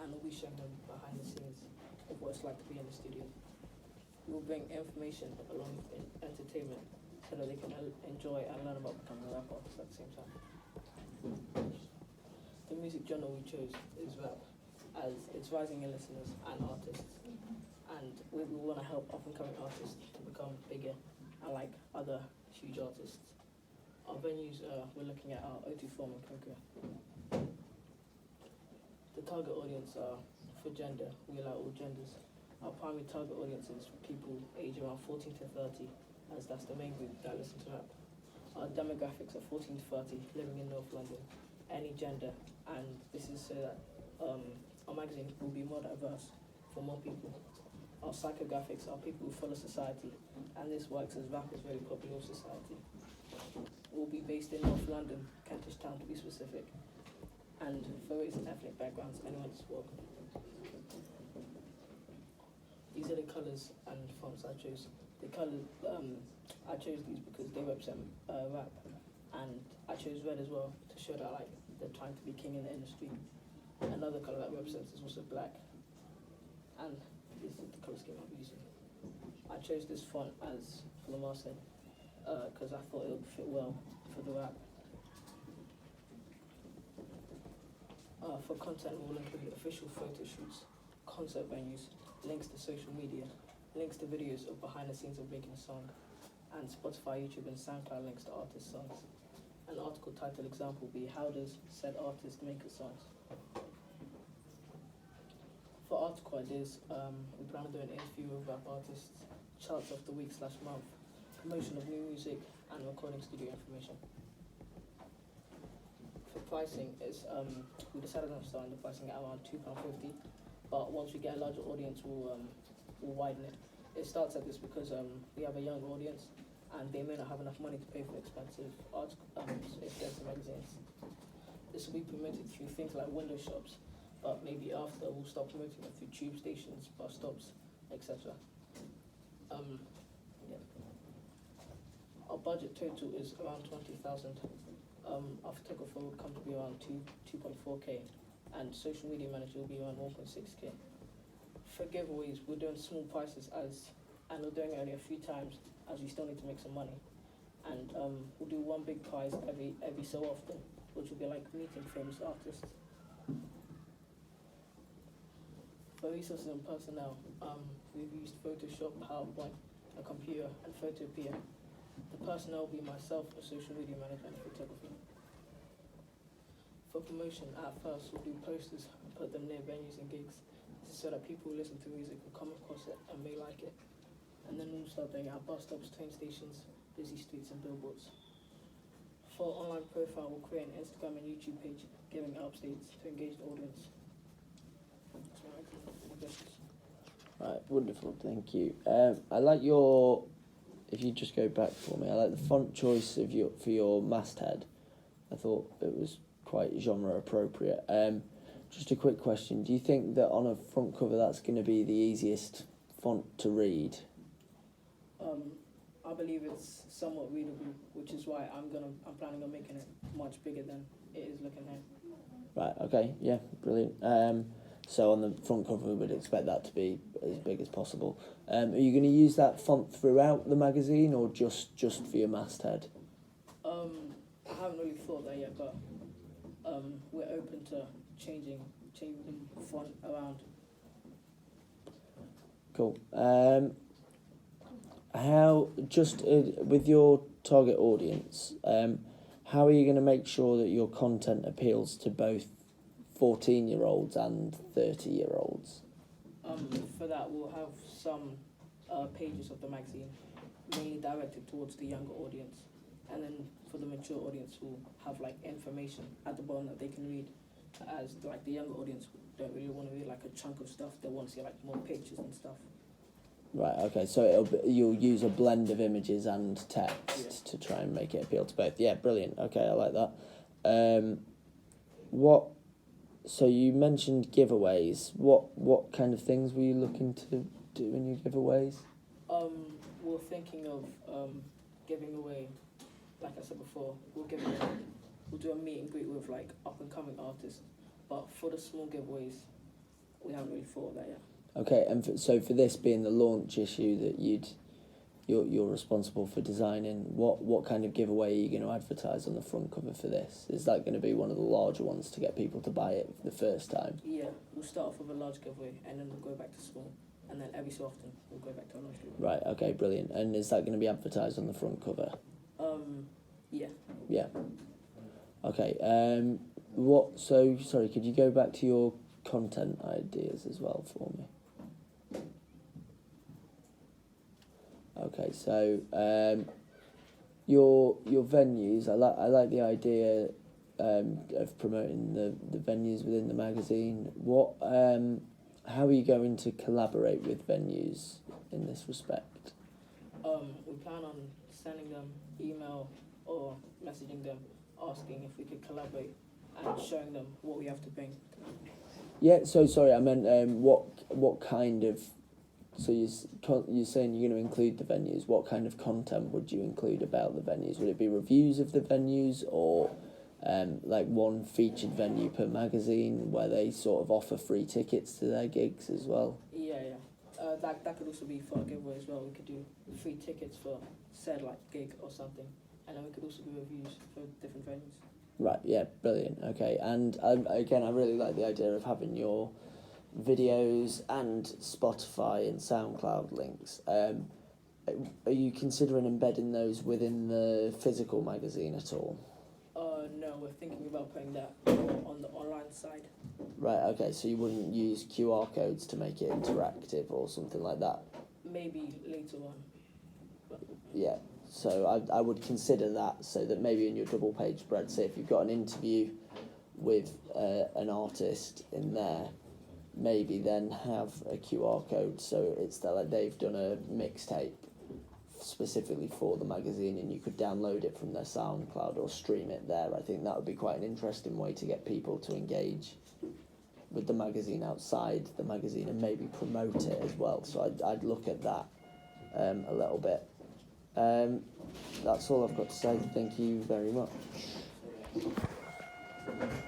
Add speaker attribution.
Speaker 1: and we'll be showing them behind the scenes of what it's like to be in the studio. We'll bring information along with entertainment so that they can enjoy and learn about becoming a rap artist at the same time. The music genre we chose is rap, as it's rising in listeners and artists, and we want to help up-and-coming artists to become bigger and like other huge artists. Our venues we're looking at are O2 Forum and Coca. The target audience for gender, we allow all genders. Our primary target audience is people aged around 14 to 30, as that's the main group that listen to rap. Our demographics are 14 to 30, living in North London, any gender, and this is so that our magazine will be more diverse for more people. Our psychographics are people who follow society, and this works as rap is very popular with society. We'll be based in North London, Kentish Town to be specific, and for race and ethnic backgrounds, anyone's welcome. These are the colours and fonts I chose. The colours, I chose these because they represent rap, and I chose red as well to show that like they're trying to be king in the industry. Another colour that represents is also black, and this is the colour scheme I'm using. I chose this font as for the masthead because I thought it would fit well for the rap. For content, we'll include official photo shoots, concert venues, links to social media, links to videos of behind the scenes of making a song, and Spotify, YouTube, and SoundCloud links to artist songs. An article title example will be how does said artist make a song? For article ideas, we plan on doing an interview with rap artists, charts of the week/month, promotion of new music, and recording studio information. For pricing, we decided on starting the pricing at around £2.50, but once we get a larger audience, we'll widen it. It starts at this because we have a young audience, and they may not have enough money to pay for expensive expensive magazines. This will be promoted through things like window shops, but maybe after we'll start promoting it through tube stations, bus stops, etc. Our budget total is around 20,000. Our photographer will come to be around 2.4k, and social media manager will be around 1.6k. For giveaways, we're doing small prices and we're doing it only a few times, as we still need to make some money. And we'll do one big prize every so often, which will be like meeting famous artists. For resources and personnel, we've used Photoshop, PowerPoint, a computer, and Photopea. The personnel will be myself, a social media manager, and a photographer. For promotion, at first we'll do posters and put them near venues and gigs. This is so that people who listen to music will come across it and may like it. And then we'll start doing it at bus stops, train stations, busy streets, and billboards. For online profile, we'll create an Instagram and YouTube page giving updates to engage the audience.
Speaker 2: Right, wonderful, thank you. I like your, if you just go back for me, I like the font choice for your masthead. I thought it was quite genre appropriate. Just a quick question, do you think that on a front cover that's going to be the easiest font to read?
Speaker 1: I believe it's somewhat readable, which is why I'm planning on making it much bigger than it is looking here.
Speaker 2: Right, okay, yeah, brilliant. So on the front cover we would expect that to be as big as possible. Are you going to use that font throughout the magazine or just for your masthead?
Speaker 1: I haven't really thought that yet, but we're open to changing the font around.
Speaker 2: Cool. How, just with your target audience, how are you going to make sure that your content appeals to both 14-year-olds and 30-year-olds?
Speaker 1: For that, we'll have some pages of the magazine mainly directed towards the younger audience, and then for the mature audience, we'll have like information at the bottom that they can read, as like the younger audience don't really want to read like a chunk of stuff. They want to see like more pictures and stuff. Right,
Speaker 2: okay, so you'll use a blend of images and text to try and make it appeal to both. Yeah, brilliant. Okay, I like that. So you mentioned giveaways. What kind of things were you looking to do in your giveaways?
Speaker 1: We're thinking of giving away, like I said before, we'll do a meet and greet with like up and coming artists. But for the small giveaways, we haven't really thought of that yet.
Speaker 2: Okay, and so for this being the launch issue that you're responsible for designing, what kind of giveaway are you going to advertise on the front cover for this? Is that going to be one of the larger ones to get people to buy it the first time?
Speaker 1: Yeah, we'll start off with a large giveaway, and then we'll go back to small, and then every so often we'll go back to a large giveaway.
Speaker 2: Right, okay, brilliant. And is that going to be advertised on the front cover?
Speaker 1: Yeah.
Speaker 2: Yeah. Okay, sorry, could you go back to your content ideas as well for me? Okay, so your venues, I like the idea of promoting the venues within the magazine. How are you going to collaborate with venues in this respect?
Speaker 1: We plan on sending them email or messaging them, asking if we could collaborate and showing them what we have to bring.
Speaker 2: Yeah, so sorry, I meant what kind of. So you're saying you're going to include the venues. What kind of content would you include about the venues? Would it be reviews of the venues, or like one featured venue per magazine where they sort of offer free tickets to their gigs as well?
Speaker 1: Yeah. That could also be for a giveaway as well. We could do free tickets for said like gig or something, and then we could also do reviews for different venues.
Speaker 2: Right. Yeah. Brilliant. Okay. And again, I really like the idea of having your videos and Spotify and SoundCloud links. Are you considering embedding those within the physical magazine at all?
Speaker 1: No, we're thinking about putting that on the online side.
Speaker 2: Right, okay, so you wouldn't use QR codes to make it interactive or something like that?
Speaker 1: Maybe later on. But
Speaker 2: yeah, so I would consider that, so that maybe in your double page spread, say if you've got an interview with an artist in there, maybe then have a QR code, so it's that like they've done a mixtape specifically for the magazine and you could download it from their SoundCloud or stream it there. I think that would be quite an interesting way to get people to engage with the magazine outside the magazine and maybe promote it as well. So I'd look at that a little bit. That's all I've got to say. Thank you very much.